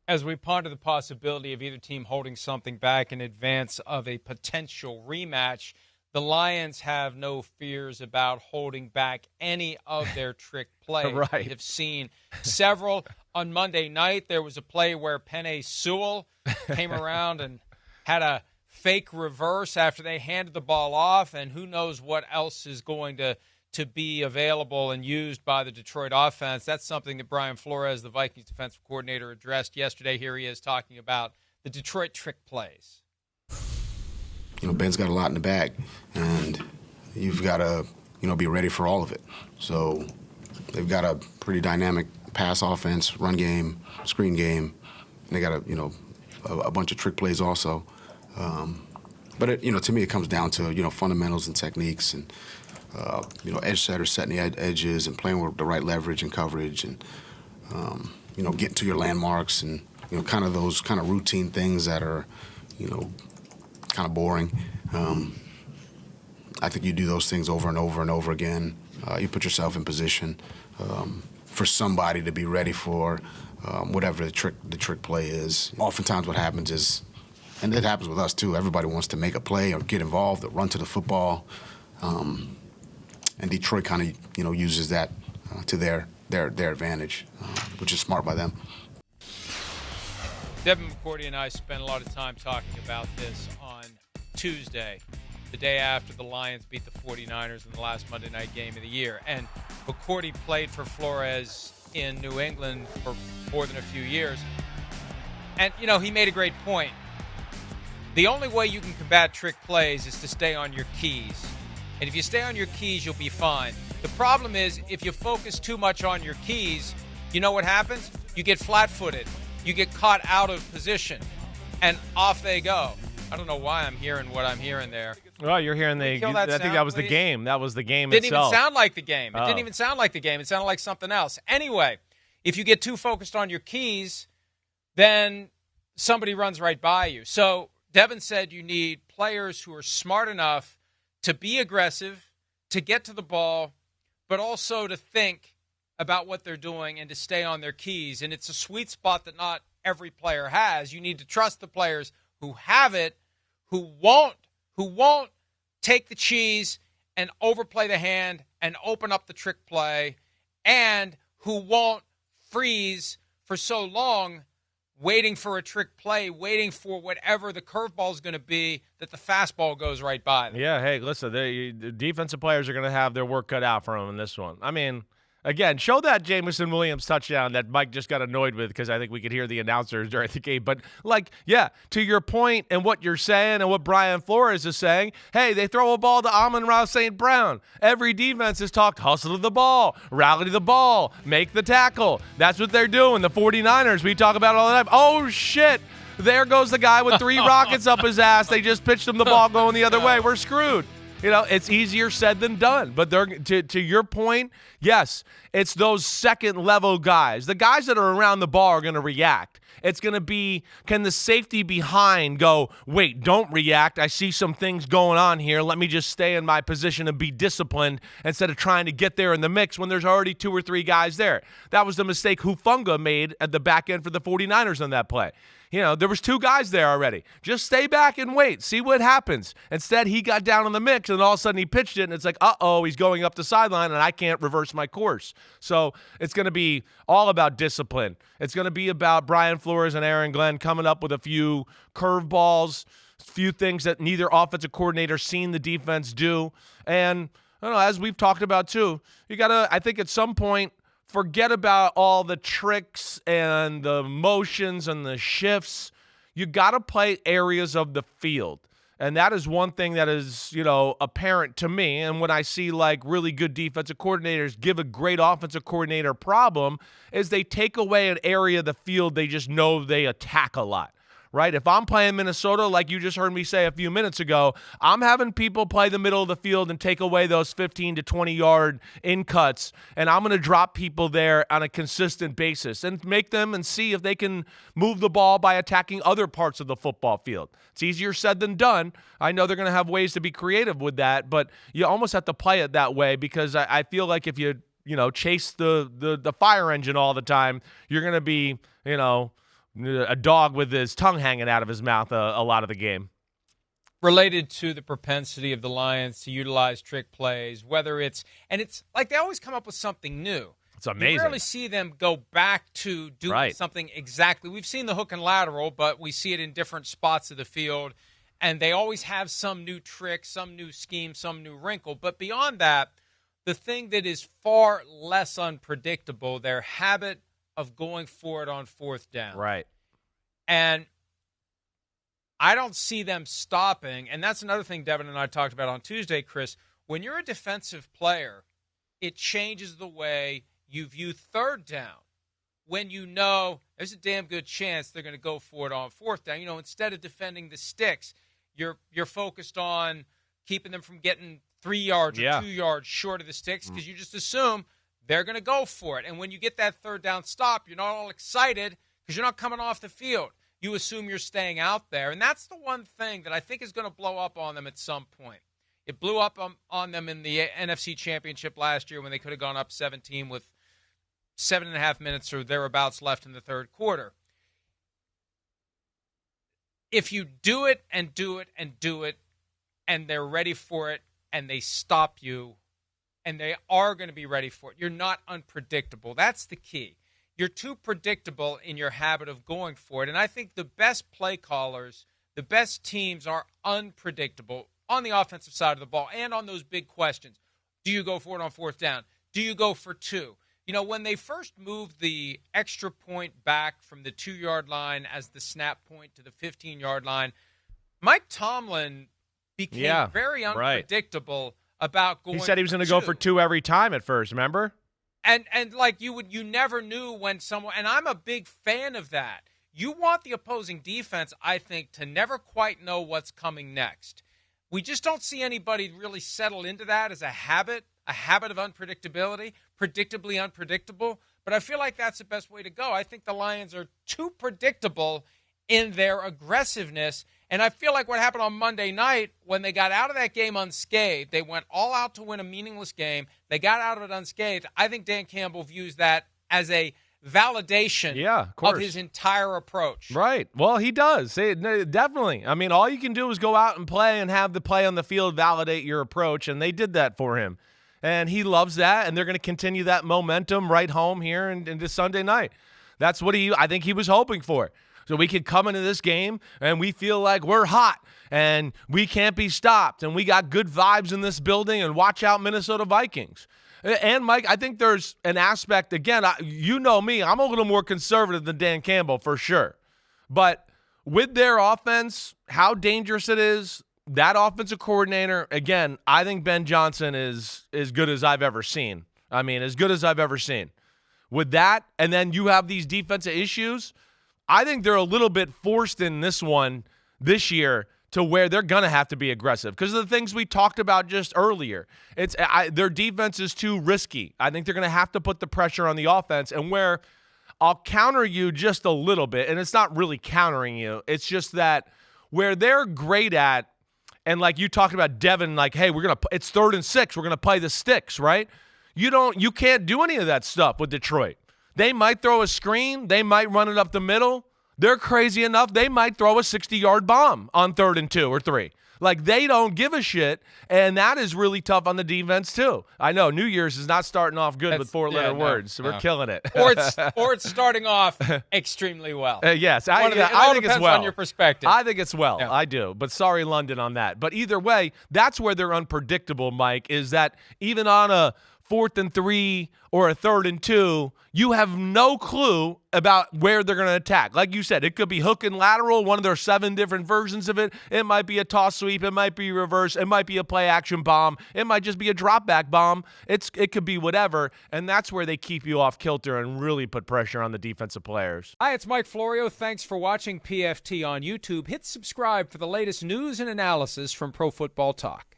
As we ponder the possibility of either team holding something back in advance of a potential rematch, the Lions have no fears about holding back any of their trick plays. Right. We have seen several. On Monday night, there was a play where Penei Sewell came around and had a fake reverse after they handed the ball off, and who knows what else is going to be available and used by the Detroit offense. That's something that Brian Flores, the Vikings defensive coordinator, addressed yesterday. Here he is talking about the Detroit trick plays. Ben's got a lot in the bag, and you've got to, be ready for all of it. So they've got a pretty dynamic pass offense, run game, screen game, and they got a bunch of trick plays also. But to me, it comes down to fundamentals and techniques, and edge setters setting the edges and playing with the right leverage and coverage, and getting to your landmarks, and kind of those kind of routine things that are kind of boring. I think you do those things over and over and over again. You put yourself in position for somebody to be ready for whatever the trick play is. Oftentimes what happens is, and it happens with us too, everybody wants to make a play or get involved or run to the football. And Detroit kind of uses that to their advantage, which is smart by them. Devin McCourty and I spent a lot of time talking about this on Tuesday, the day after the Lions beat the 49ers in the last Monday night game of the year. And McCourty played for Flores in New England for more than a few years. And, he made a great point. The only way you can combat trick plays is to stay on your keys. And if you stay on your keys, you'll be fine. The problem is if you focus too much on your keys, you know what happens? You get flat-footed. You get caught out of position, and off they go. I don't know why I'm hearing what I'm hearing there. Well, you're hearing I think that was the game. That was the game itself. Didn't even sound like the game. It didn't even sound like the game. It sounded like something else. Anyway, if you get too focused on your keys, then somebody runs right by you. So Devin said you need players who are smart enough to be aggressive, to get to the ball, but also to think about what they're doing and to stay on their keys. And it's a sweet spot that not every player has. You need to trust the players who have it, who won't take the cheese and overplay the hand and open up the trick play, and who won't freeze for so long waiting for a trick play, waiting for whatever the curveball is going to be, that the fastball goes right by them. Yeah, hey, listen, the defensive players are going to have their work cut out for them in this one. I mean, again, show that Jameson Williams touchdown that Mike just got annoyed with, because I think we could hear the announcers during the game. But, to your point and what you're saying and what Brian Flores is saying, hey, they throw a ball to Amon-Ra St. Brown. Every defense has talked hustle to the ball, rally to the ball, make the tackle. That's what they're doing. The 49ers, we talk about it all the time. Oh, shit. There goes the guy with 3 rockets up his ass. They just pitched him the ball going the other way. We're screwed. It's easier said than done. But to your point, yes, it's those second-level guys. The guys that are around the ball are going to react. It's going to be, can the safety behind go, wait, don't react. I see some things going on here. Let me just stay in my position and be disciplined instead of trying to get there in the mix when there's already 2 or 3 guys there. That was the mistake Hufanga made at the back end for the 49ers on that play. There was 2 guys there already. Just stay back and wait. See what happens. Instead, he got down in the mix, and all of a sudden he pitched it, and it's like, uh-oh, he's going up the sideline, and I can't reverse my course. So it's going to be all about discipline. It's going to be about Brian Flores and Aaron Glenn coming up with a few curveballs, a few things that neither offensive coordinator seen the defense do. And, I don't know, as we've talked about too, you got to, I think at some point, forget about all the tricks and the motions and the shifts. You got to play areas of the field. And that is one thing that is, apparent to me. And when I see really good defensive coordinators give a great offensive coordinator problem, is they take away an area of the field they just know they attack a lot. Right? If I'm playing Minnesota, like you just heard me say a few minutes ago, I'm having people play the middle of the field and take away those 15 to 20-yard in cuts, and I'm going to drop people there on a consistent basis and make them and see if they can move the ball by attacking other parts of the football field. It's easier said than done. I know they're going to have ways to be creative with that, but you almost have to play it that way, because I feel like if you chase the fire engine all the time, you're going to be, a dog with his tongue hanging out of his mouth a lot of the game. Related to the propensity of the Lions to utilize trick plays, it's like they always come up with something new. It's amazing. You rarely see them go back to doing something exactly. We've seen the hook and lateral, but we see it in different spots of the field, and they always have some new trick, some new scheme, some new wrinkle. But beyond that, the thing that is far less unpredictable, their habit of going for it on fourth down. Right. And I don't see them stopping, and that's another thing Devin and I talked about on Tuesday, Chris. When you're a defensive player, it changes the way you view third down. When you know there's a damn good chance they're going to go for it on fourth down, instead of defending the sticks, you're focused on keeping them from getting 3 yards or 2 yards short of the sticks because you just assume they're going to go for it. And when you get that third down stop, you're not all excited because you're not coming off the field. You assume you're staying out there. And that's the one thing that I think is going to blow up on them at some point. It blew up on them in the NFC Championship last year when they could have gone up 17 with 7.5 minutes or thereabouts left in the third quarter. If you do it and do it and do it, and they're ready for it, and they stop you, and they are going to be ready for it, you're not unpredictable. That's the key. You're too predictable in your habit of going for it. And I think the best play callers, the best teams are unpredictable on the offensive side of the ball and on those big questions. Do you go for it on fourth down? Do you go for two? When they first moved the extra point back from the 2-yard line as the snap point to the 15-yard line, Mike Tomlin became very unpredictable about going. He said he was going to go for two every time at first, remember? And like you never knew when someone, and I'm a big fan of that. You want the opposing defense, I think, to never quite know what's coming next. We just don't see anybody really settle into that as a habit of unpredictability, predictably unpredictable. But I feel like that's the best way to go. I think the Lions are too predictable in their aggressiveness. And I feel like what happened on Monday night when they got out of that game unscathed, they went all out to win a meaningless game. They got out of it unscathed. I think Dan Campbell views that as a validation of his entire approach. Right. Well, he does. Definitely. I mean, all you can do is go out and play and have the play on the field validate your approach, and they did that for him. And he loves that, and they're going to continue that momentum right home here into Sunday night. That's what I think he was hoping for. So we could come into this game and we feel like we're hot and we can't be stopped and we got good vibes in this building and watch out Minnesota Vikings. And, Mike, I think there's an aspect, again, you know me, I'm a little more conservative than Dan Campbell for sure. But with their offense, how dangerous it is, that offensive coordinator, again, I think Ben Johnson is as good as I've ever seen. I mean, as good as I've ever seen. With that, and then you have these defensive issues, I think they're a little bit forced in this one this year to where they're going to have to be aggressive because of the things we talked about just earlier. Their defense is too risky. I think they're going to have to put the pressure on the offense, and where I'll counter you just a little bit, and it's not really countering you. It's just that where they're great at, and like you talked about Devin, like, hey, it's 3rd and 6. We're going to play the sticks, right? You can't do any of that stuff with Detroit. They might throw a screen. They might run it up the middle. They're crazy enough. They might throw a 60-yard bomb on 3rd and 2 or 3. Like, they don't give a shit, and that is really tough on the defense too. I know New Year's is not starting off good with 4-letter words, so we're killing it. or it's starting off extremely well. Yes, I think it's well. On your perspective. I think it's well. Yeah. I do, but sorry, London, on that. But either way, that's where they're unpredictable, Mike, is that even on a 4th and 3 or a 3rd and 2, you have no clue about where they're going to attack. Like you said, it could be hook and lateral, one of their 7 different versions of it. It might be a toss sweep. It might be reverse. It might be a play action bomb. It might just be a drop back bomb. It could be whatever, and that's where they keep you off kilter and really put pressure on the defensive players. Hi, it's Mike Florio. Thanks for watching PFT on YouTube. Hit subscribe for the latest news and analysis from Pro Football Talk.